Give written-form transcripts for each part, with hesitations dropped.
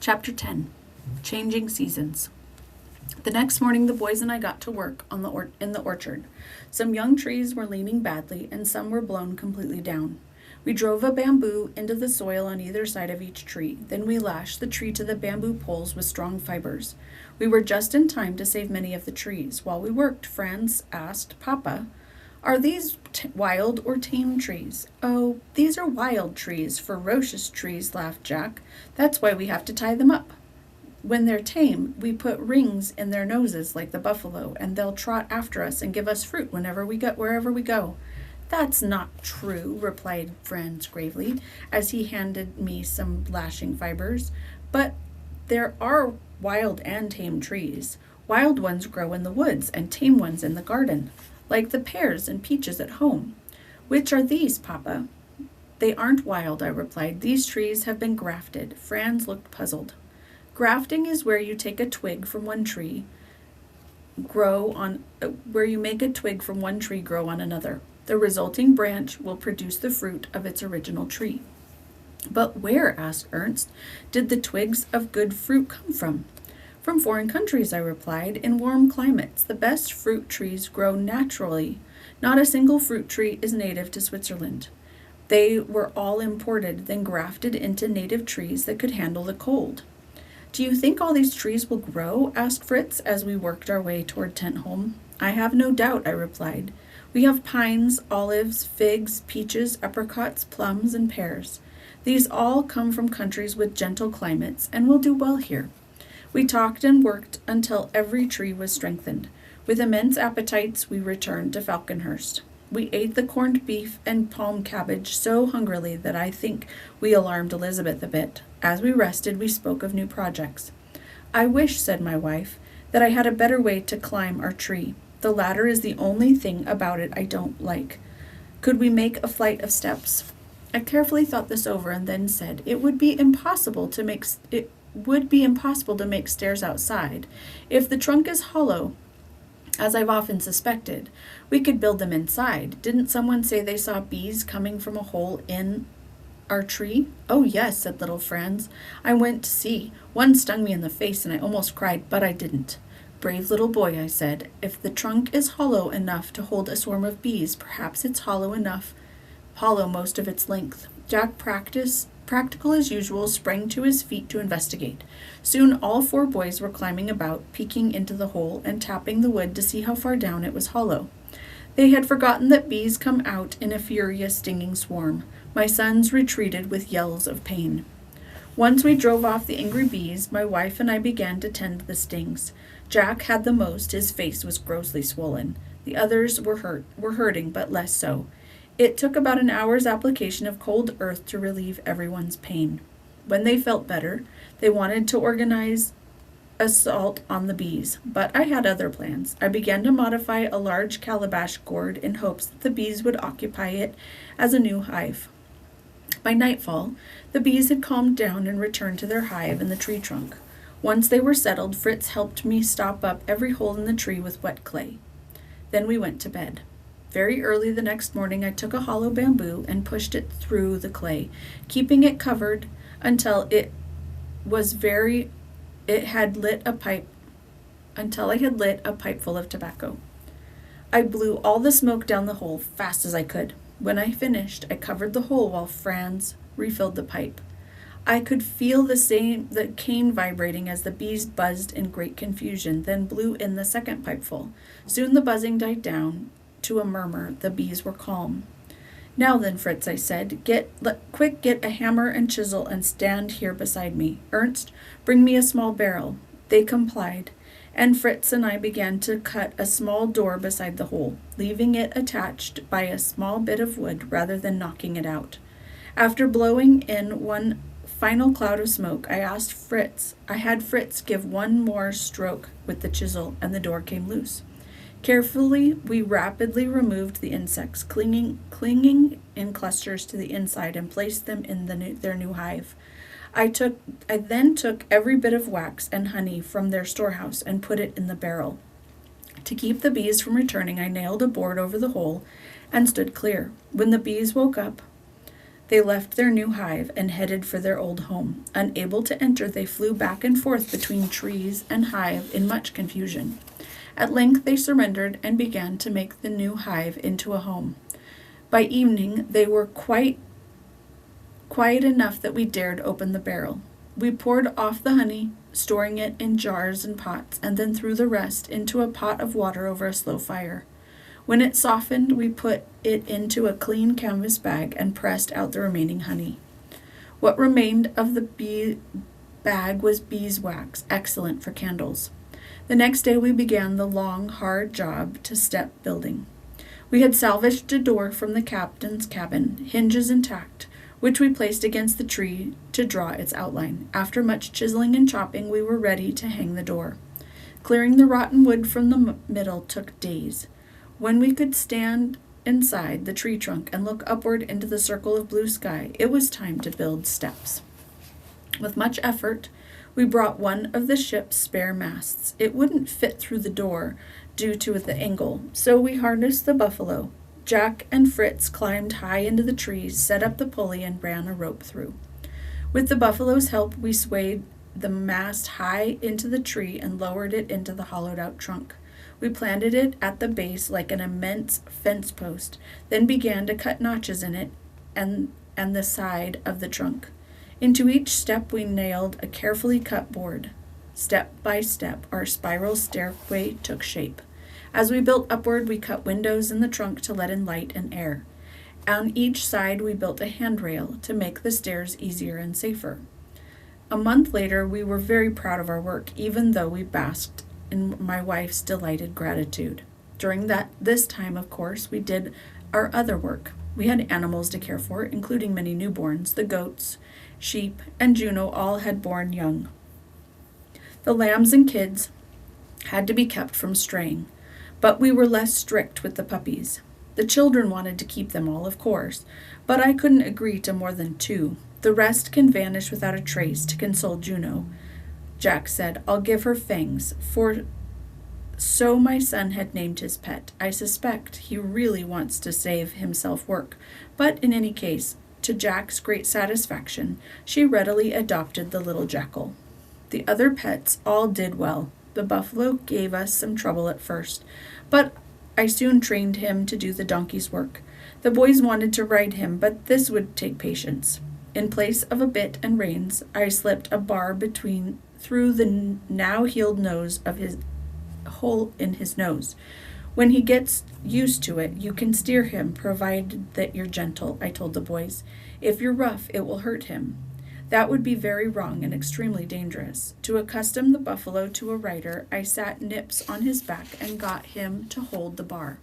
Chapter 10. Changing Seasons. The next morning the boys and I got to work in the orchard. Some young trees were leaning badly and some were blown completely down. We drove a bamboo into the soil on either side of each tree. Then we lashed the tree to the bamboo poles with strong fibers. We were just in time to save many of the trees. While we worked, Franz asked, "Papa, are these wild or tame trees?" "Oh, these are wild trees, ferocious trees," laughed Jack. "That's why we have to tie them up. When they're tame, we put rings in their noses like the buffalo, and they'll trot after us and give us fruit wherever we go. "That's not true," replied Franz gravely, as he handed me some lashing fibers. "But there are wild and tame trees. Wild ones grow in the woods and tame ones in the garden, like the pears and peaches at home." "Which are these, Papa?" "They aren't wild," I replied. "These trees have been grafted." Franz looked puzzled. "Grafting is where you take a twig from one tree, where you make a twig from one tree grow on another. The resulting branch will produce the fruit of its original tree." "But where," asked Ernst, "did the twigs of good fruit come from?" "From foreign countries," I replied. "In warm climates, the best fruit trees grow naturally. Not a single fruit tree is native to Switzerland. They were all imported, then grafted into native trees that could handle the cold." "Do you think all these trees will grow?" asked Fritz as we worked our way toward Tentholm. "I have no doubt," I replied. "We have pines, olives, figs, peaches, apricots, plums, and pears. These all come from countries with gentle climates and will do well here." We talked and worked until every tree was strengthened. With immense appetites, we returned to Falconhurst. We ate the corned beef and palm cabbage so hungrily that I think we alarmed Elizabeth a bit. As we rested, we spoke of new projects. "I wish," said my wife, "that I had a better way to climb our tree. The ladder is the only thing about it I don't like. Could we make a flight of steps?" I carefully thought this over and then said, It would be impossible to make stairs outside. If the trunk is hollow, as I've often suspected, we could build them inside. Didn't someone say they saw bees coming from a hole in our tree?" "Oh, yes," said little Franz. "I went to see. One stung me in the face and I almost cried, but I didn't." "Brave little boy," I said. "If the trunk is hollow enough to hold a swarm of bees, perhaps it's hollow most of its length." Jack, practical as usual, sprang to his feet to investigate. Soon all four boys were climbing about, peeking into the hole, and tapping the wood to see how far down it was hollow. They had forgotten that bees come out in a furious stinging swarm. My sons retreated with yells of pain. Once we drove off the angry bees, my wife and I began to tend the stings. Jack had the most. His face was grossly swollen. The others were hurting, but less so. It took about an hour's application of cold earth to relieve everyone's pain. When they felt better, they wanted to organize assault on the bees, but I had other plans. I began to modify a large calabash gourd in hopes that the bees would occupy it as a new hive. By nightfall, the bees had calmed down and returned to their hive in the tree trunk. Once they were settled, Fritz helped me stop up every hole in the tree with wet clay. Then we went to bed. Very early the next morning, I took a hollow bamboo and pushed it through the clay, keeping it covered until I had lit a pipe full of tobacco. I blew all the smoke down the hole fast as I could. When I finished, I covered the hole while Franz refilled the pipe. I could feel the cane vibrating as the bees buzzed in great confusion, then blew in the second pipeful. Soon the buzzing died down to a murmur. The bees were calm. "Now then, Fritz," I said, get a hammer and chisel and stand here beside me. Ernst, bring me a small barrel." They complied, and Fritz and I began to cut a small door beside the hole, leaving it attached by a small bit of wood rather than knocking it out. After blowing in one final cloud of smoke, I had Fritz give one more stroke with the chisel, and the door came loose. Carefully, we rapidly removed the insects, clinging in clusters to the inside, and placed them in their new hive. I then took every bit of wax and honey from their storehouse and put it in the barrel. To keep the bees from returning, I nailed a board over the hole and stood clear. When the bees woke up, They left their new hive and headed for their old home. Unable to enter, they flew back and forth between trees and hive in much confusion. At length they surrendered and began to make the new hive into a home. By evening they were quiet enough that we dared open the barrel. We poured off the honey, storing it in jars and pots, and then threw the rest into a pot of water over a slow fire. When it softened, we put it into a clean canvas bag and pressed out the remaining honey. What remained of the bag was beeswax, excellent for candles. The next day we began the long, hard job to step building. We had salvaged a door from the captain's cabin, hinges intact, which we placed against the tree to draw its outline. After much chiseling and chopping, we were ready to hang the door. Clearing the rotten wood from the middle took days. When we could stand inside the tree trunk and look upward into the circle of blue sky, it was time to build steps. With much effort, we brought one of the ship's spare masts. It wouldn't fit through the door due to the angle, so we harnessed the buffalo. Jack and Fritz climbed high into the trees, set up the pulley, and ran a rope through. With the buffalo's help, we swayed the mast high into the tree and lowered it into the hollowed-out trunk. We planted it at the base like an immense fence post, then began to cut notches in it and the side of the trunk. Into each step we nailed a carefully cut board. Step by step, our spiral stairway took shape. As we built upward, we cut windows in the trunk to let in light and air. On each side, we built a handrail to make the stairs easier and safer. A month later, we were very proud of our work, even though we basked in my wife's delighted gratitude. During this time, of course, we did our other work. We had animals to care for, including many newborns. The goats, sheep, and Juno all had born young. The lambs and kids had to be kept from straying, but we were less strict with the puppies. The children wanted to keep them all, of course, but I couldn't agree to more than 2. The rest can vanish without a trace. To console Juno, Jack said, "I'll give her fangs, for so my son had named his pet. I suspect he really wants to save himself work, but in any case, to Jack's great satisfaction, she readily adopted the little jackal. The other pets all did well. The buffalo gave us some trouble at first, but I soon trained him to do the donkey's work. The boys wanted to ride him, but this would take patience. In place of a bit and reins, I slipped a bar through the now healed nose of his hole in his nose. When he gets used to it, you can steer him, provided that you're gentle," I told the boys. "If you're rough, it will hurt him. That would be very wrong and extremely dangerous." To accustom the buffalo to a rider, I sat Nips on his back and got him to hold the bar.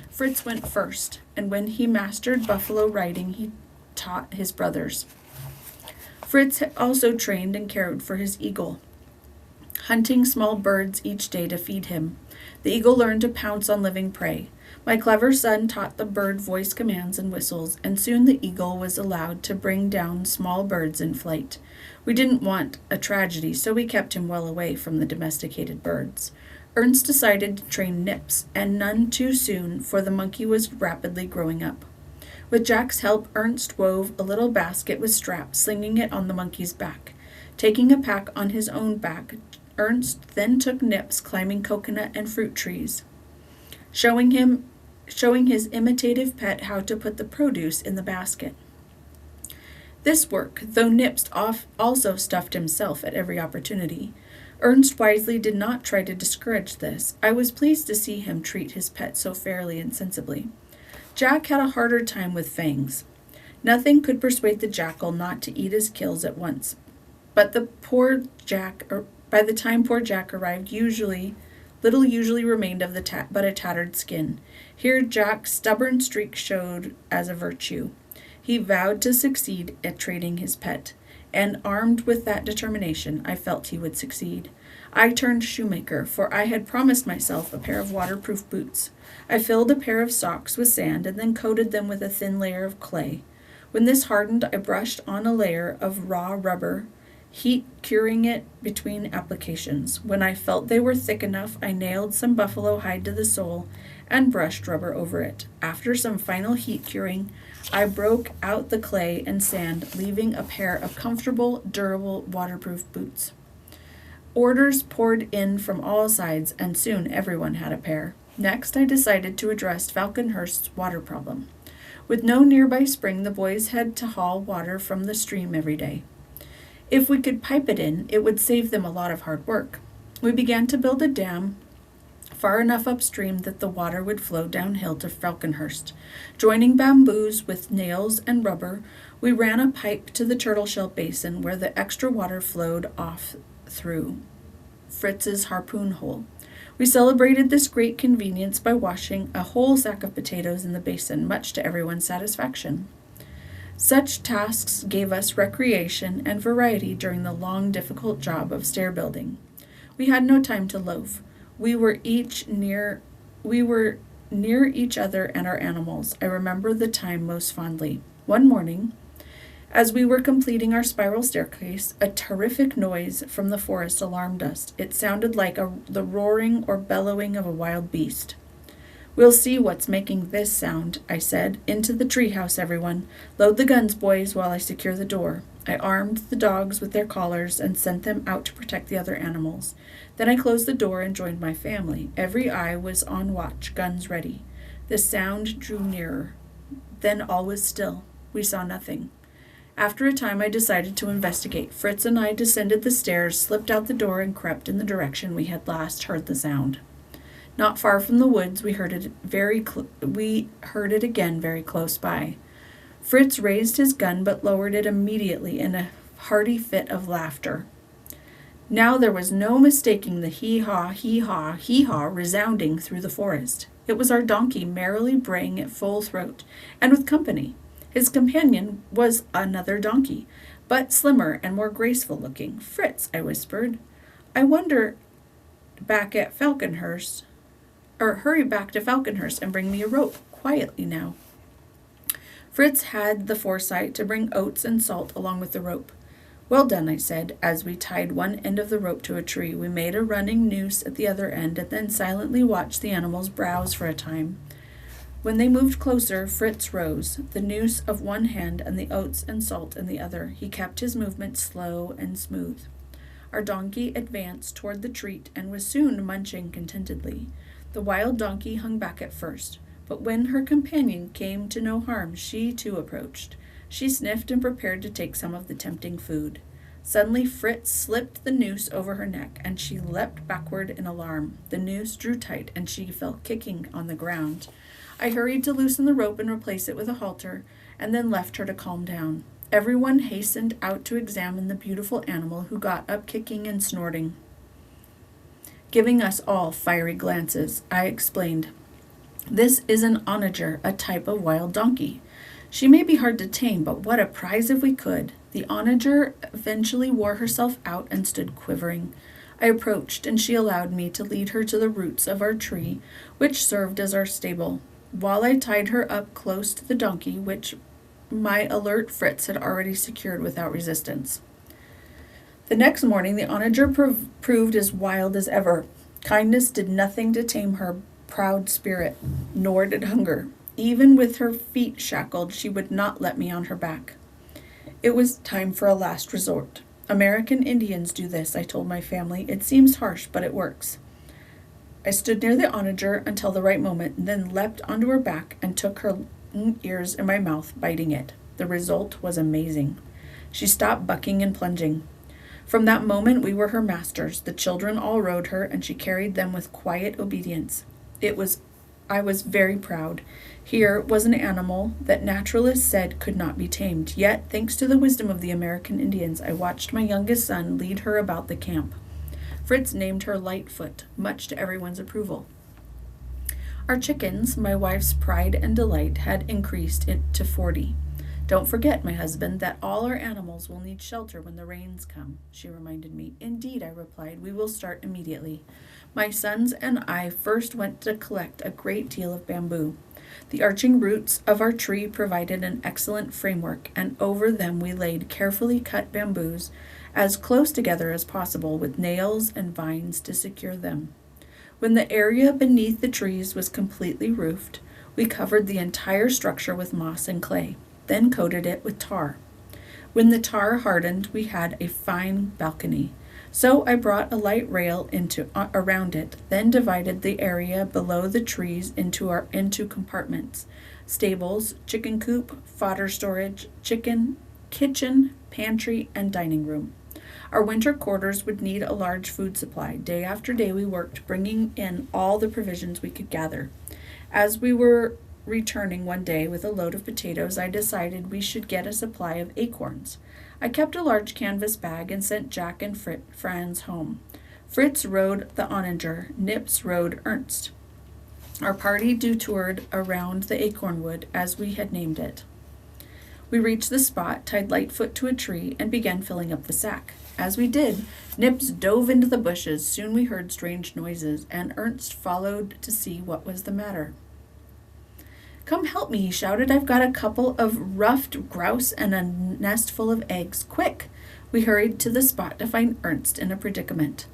Fritz went first, and when he mastered buffalo riding, he taught his brothers. Fritz also trained and cared for his eagle, hunting small birds each day to feed him. The eagle learned to pounce on living prey. My clever son taught the bird voice commands and whistles, and soon the eagle was allowed to bring down small birds in flight. We didn't want a tragedy, so we kept him well away from the domesticated birds. Ernst decided to train Nips, and none too soon, for the monkey was rapidly growing up. With Jack's help, Ernst wove a little basket with straps, slinging it on the monkey's back. Taking a pack on his own back, Ernst then took Nips climbing coconut and fruit trees, showing his imitative pet how to put the produce in the basket. This work, though Nips also stuffed himself at every opportunity. Ernst wisely did not try to discourage this. I was pleased to see him treat his pet so fairly and sensibly. Jack had a harder time with fangs. Nothing could persuade the jackal not to eat his kills at once. But by the time poor Jack arrived, little usually remained of but a tattered skin. Here Jack's stubborn streak showed as a virtue. He vowed to succeed at training his pet, and armed with that determination, I felt he would succeed. I turned shoemaker, for I had promised myself a pair of waterproof boots. I filled a pair of socks with sand and then coated them with a thin layer of clay. When this hardened, I brushed on a layer of raw rubber, heat curing it between applications. When I felt they were thick enough, I nailed some buffalo hide to the sole and brushed rubber over it. After some final heat curing, I broke out the clay and sand, leaving a pair of comfortable, durable, waterproof boots. Orders poured in from all sides, and soon everyone had a pair. Next, I decided to address Falconhurst's water problem. With no nearby spring, the boys had to haul water from the stream every day. If we could pipe it in, it would save them a lot of hard work. We began to build a dam far enough upstream that the water would flow downhill to Falconhurst. Joining bamboos with nails and rubber, we ran a pipe to the turtleshell basin where the extra water flowed off through Fritz's harpoon hole. We celebrated this great convenience by washing a whole sack of potatoes in the basin, much to everyone's satisfaction. Such tasks gave us recreation and variety during the long, difficult job of stair building. We had no time to loaf. We were near each other and our animals. I remember the time most fondly. One morning, as we were completing our spiral staircase, a terrific noise from the forest alarmed us. It sounded like the roaring or bellowing of a wild beast. "We'll see what's making this sound," I said. "Into the treehouse, everyone. Load the guns, boys, while I secure the door." I armed the dogs with their collars and sent them out to protect the other animals. Then I closed the door and joined my family. Every eye was on watch, guns ready. The sound drew nearer. Then all was still. We saw nothing. After a time, I decided to investigate. Fritz and I descended the stairs, slipped out the door, and crept in the direction we had last heard the sound. Not far from the woods, we heard it again very close by. Fritz raised his gun but lowered it immediately in a hearty fit of laughter. Now there was no mistaking the hee-haw, hee-haw, hee-haw resounding through the forest. It was our donkey merrily braying at full throat, and with company. His companion was another donkey, but slimmer and more graceful looking. "Fritz," I whispered, "I wonder back at Falconhurst, hurry back to Falconhurst and bring me a rope, quietly now." Fritz had the foresight to bring oats and salt along with the rope. "Well done," I said, as we tied one end of the rope to a tree. We made a running noose at the other end and then silently watched the animals browse for a time. When they moved closer, Fritz rose, the noose of one hand and the oats and salt in the other. He kept his movements slow and smooth. Our donkey advanced toward the treat and was soon munching contentedly. The wild donkey hung back at first, but when her companion came to no harm, she too approached. She sniffed and prepared to take some of the tempting food. Suddenly Fritz slipped the noose over her neck, and she leapt backward in alarm. The noose drew tight, and she fell kicking on the ground. I hurried to loosen the rope and replace it with a halter, and then left her to calm down. Everyone hastened out to examine the beautiful animal, who got up kicking and snorting. Giving us all fiery glances, I explained, "This is an onager, a type of wild donkey. She may be hard to tame, but what a prize if we could." The onager eventually wore herself out and stood quivering. I approached, and she allowed me to lead her to the roots of our tree, which served as our stable, while I tied her up close to the donkey, which my alert Fritz had already secured without resistance. The next morning, the onager proved as wild as ever. Kindness did nothing to tame her proud spirit, nor did hunger. Even with her feet shackled, she would not let me on her back. It was time for a last resort. "American Indians do this," I told my family. "It seems harsh, but it works." I stood near the onager until the right moment, then leapt onto her back and took her ears in my mouth, biting it. The result was amazing. She stopped bucking and plunging. From that moment, we were her masters. The children all rode her, and she carried them with quiet obedience. I was very proud. Here was an animal that naturalists said could not be tamed. Yet, thanks to the wisdom of the American Indians, I watched my youngest son lead her about the camp. Fritz named her Lightfoot, much to everyone's approval. Our chickens, my wife's pride and delight, had increased it to 40. "Don't forget, my husband, that all our animals will need shelter when the rains come," she reminded me. "Indeed," I replied, "we will start immediately." My sons and I first went to collect a great deal of bamboo. The arching roots of our tree provided an excellent framework, and over them we laid carefully cut bamboos as close together as possible, with nails and vines to secure them. When the area beneath the trees was completely roofed, we covered the entire structure with moss and clay, then coated it with tar. When the tar hardened, we had a fine balcony. So I brought a light rail around it, then divided the area below the trees into compartments: stables, chicken coop, fodder storage, kitchen, pantry, and dining room. Our winter quarters would need a large food supply. Day after day we worked, bringing in all the provisions we could gather. As we were returning one day with a load of potatoes, I decided we should get a supply of acorns. I kept a large canvas bag and sent Jack and Franz home. Fritz rode the onager, Nips rode Ernst. Our party detoured around the acorn wood, as we had named it. We reached the spot, tied Lightfoot to a tree, and began filling up the sack. As we did, Nips dove into the bushes. Soon we heard strange noises, and Ernst followed to see what was the matter. "Come help me," he shouted. "I've got a couple of ruffed grouse and a nest full of eggs. Quick!" We hurried to the spot to find Ernst in a predicament.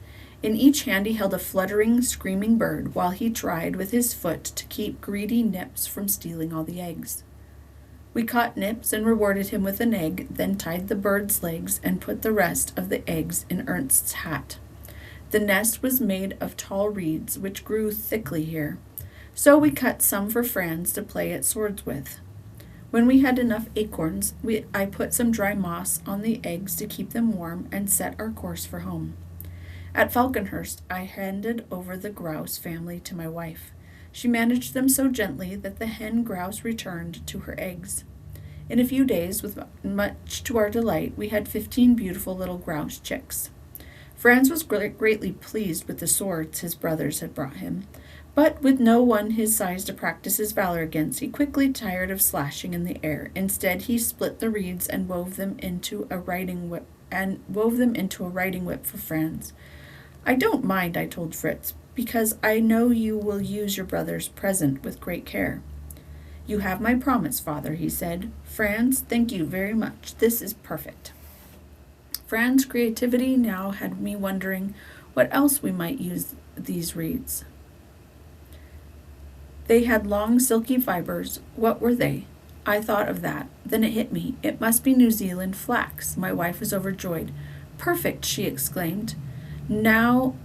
In each hand he held a fluttering, screaming bird, while he tried with his foot to keep greedy Nips from stealing all the eggs. We caught Nips and rewarded him with an egg, then tied the bird's legs and put the rest of the eggs in Ernst's hat. The nest was made of tall reeds, which grew thickly here. So we cut some for Franz to play at swords with. When we had enough acorns, I put some dry moss on the eggs to keep them warm and set our course for home. At Falconhurst, I handed over the grouse family to my wife. She managed them so gently that the hen grouse returned to her eggs. In a few days, with much to our delight, we had 15 beautiful little grouse chicks. Franz was greatly pleased with the swords his brothers had brought him. But with no one his size to practice his valor against, he quickly tired of slashing in the air. Instead, he split the reeds and wove them into a riding whip for Franz. "I don't mind," I told Fritz, "because I know you will use your brother's present with great care." "You have my promise, father," he said. "Franz, thank you very much. This is perfect." Franz's creativity now had me wondering what else we might use these reeds. They had long, silky fibers. What were they? I thought of that. Then it hit me. It must be New Zealand flax. My wife was overjoyed. "Perfect," she exclaimed. "Now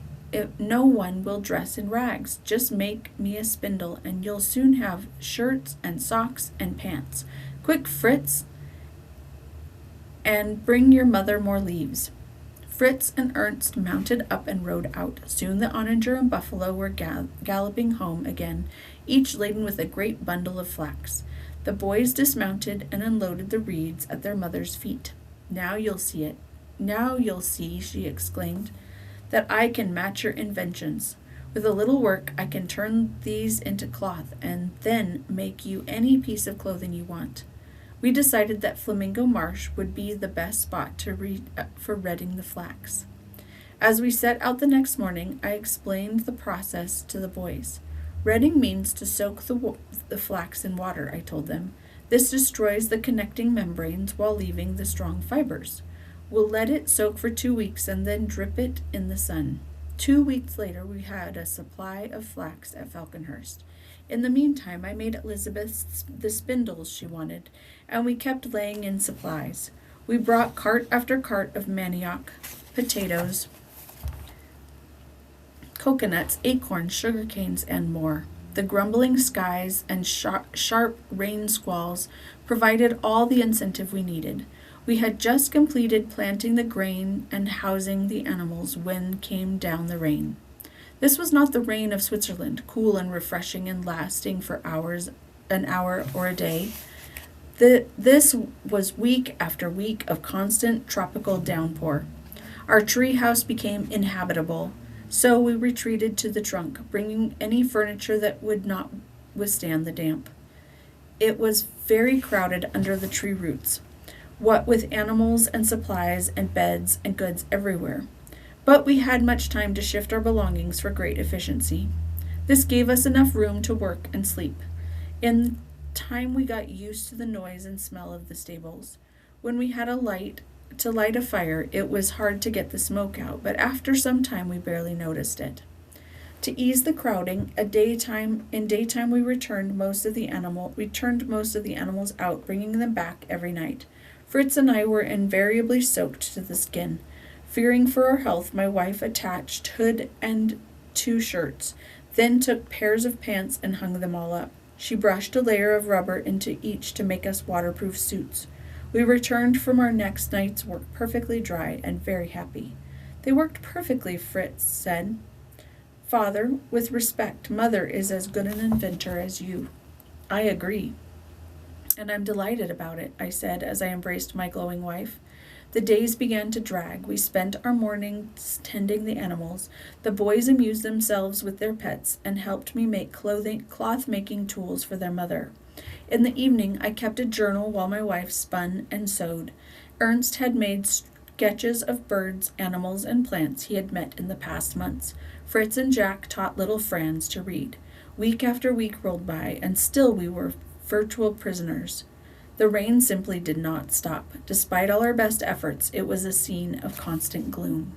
no one will dress in rags. Just make me a spindle, and you'll soon have shirts and socks and pants. Quick, Fritz, and bring your mother more leaves." Fritz and Ernst mounted up and rode out. Soon the onager and buffalo were galloping home again, each laden with a great bundle of flax. The boys dismounted and unloaded the reeds at their mother's feet. "Now you'll see it. Now you'll see," she exclaimed, "that I can match your inventions. With a little work, I can turn these into cloth and then make you any piece of clothing you want." We decided that Flamingo Marsh would be the best spot for redding the flax. As we set out the next morning, I explained the process to the boys. "Redding means to soak the flax in water," I told them. "This destroys the connecting membranes while leaving the strong fibers. We'll let it soak for 2 weeks and then drip it in the sun." 2 weeks later, we had a supply of flax at Falconhurst. In the meantime, I made Elizabeth the spindles she wanted, and we kept laying in supplies. We brought cart after cart of manioc, potatoes, coconuts, acorns, sugar canes, and more. The grumbling skies and sharp rain squalls provided all the incentive we needed. We had just completed planting the grain and housing the animals when came down the rain. This was not the rain of Switzerland, cool and refreshing and lasting for an hour or a day. This was week after week of constant tropical downpour. Our tree house became inhabitable, so we retreated to the trunk, bringing any furniture that would not withstand the damp. It was very crowded under the tree roots, what with animals and supplies and beds and goods everywhere. But we had much time to shift our belongings for great efficiency. This gave us enough room to work and sleep. In time we got used to the noise and smell of the stables. When we had to light a fire, it was hard to get the smoke out, but after some time we barely noticed it. To ease the crowding, in daytime we turned most of the animals out, bringing them back every night. Fritz and I were invariably soaked to the skin. Fearing for our health, my wife attached hood and 2 shirts, then took pairs of pants and hung them all up. She brushed a layer of rubber into each to make us waterproof suits. We returned from our next night's work perfectly dry and very happy. They worked perfectly, Fritz said. Father, with respect, Mother is as good an inventor as you. I agree. And I'm delighted about it, I said as I embraced my glowing wife. The days began to drag. We spent our mornings tending the animals. The boys amused themselves with their pets and helped me make cloth-making tools for their mother. In the evening, I kept a journal while my wife spun and sewed. Ernst had made sketches of birds, animals, and plants he had met in the past months. Fritz and Jack taught little Franz to read. Week after week rolled by, and still we were virtual prisoners. The rain simply did not stop. Despite all our best efforts, it was a scene of constant gloom.